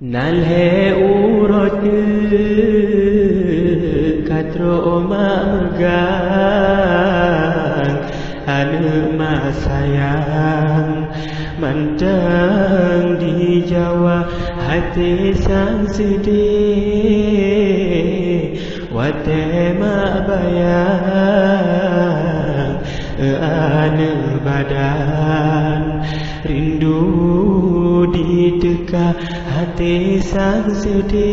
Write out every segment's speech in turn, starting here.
Nalhe urut katro mak megang anu mak sayang mandang di Jawa hati sang sedih wate mak bayang anu badan rindu di dekat hati sang sedih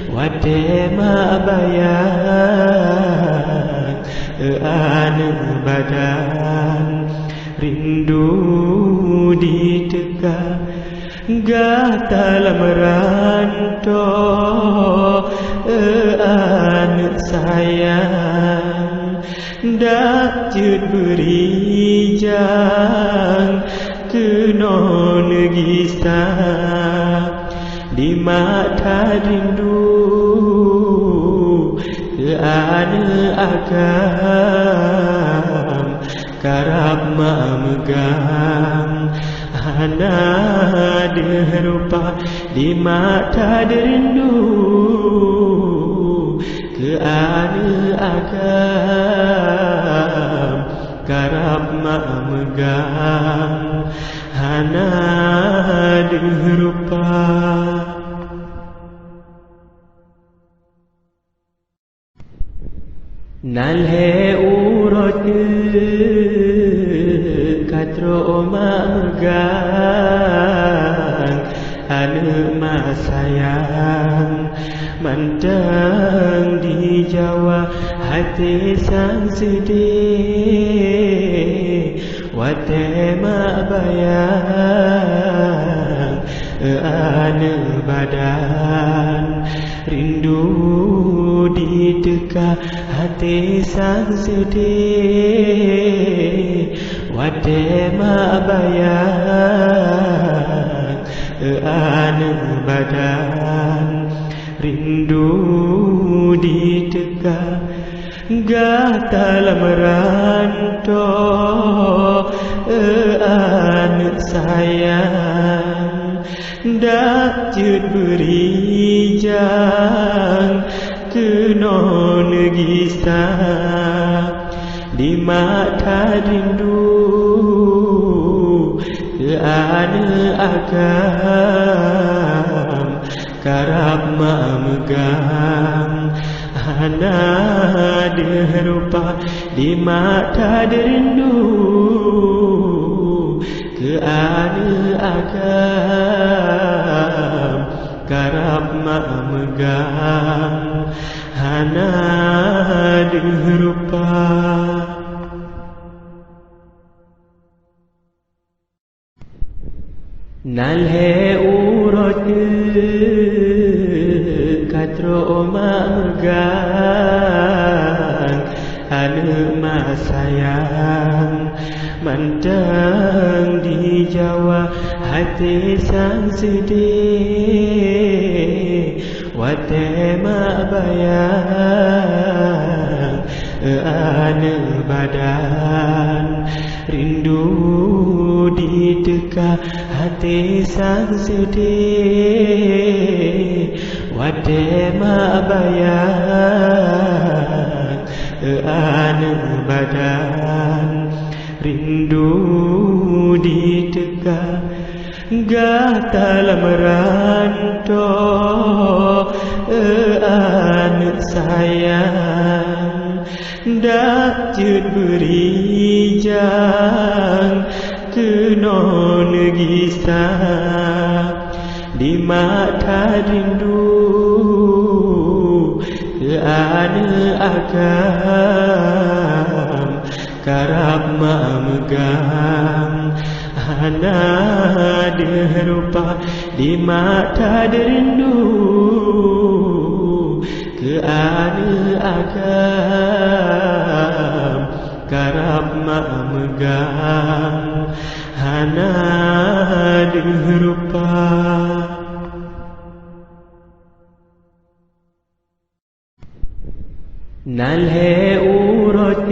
wate mak bayang anu badan rindu di dekat gatal merantau anu sayang dak jut berijang keno negisa di mata rindu ke anu agam karab memegang hana derupa di mata rindu ke anu agam karab memegang hana derupa. Nalhe urut katro mak megang anu mak sayang mandang di Jawa hati sang sedih wate mak bayang anu badan rindu di dekat hati sang sedih wate mak bayang anu badan rindu di dekat gatal merantau anu sayang dak jut berijang keno negisa di mata rindu ke anu agam karab memegang hana derupa di mata rindu ke anu agam karab memegang hana derupa. Nalhe urut katro mak megang anu mak sayang mandang di Jawa hati sang sedih wate mak bayang anu badan rindu di dekat hati sang sedih wate mak bayang anu badan rindu di dekat gatal merantau anu sayang dak jut berijang keno negisa di mata rindu ke anu agam karab memegang hana derupa di mata rindu ke anu agam karab memegang hana derupa. Nalhe urut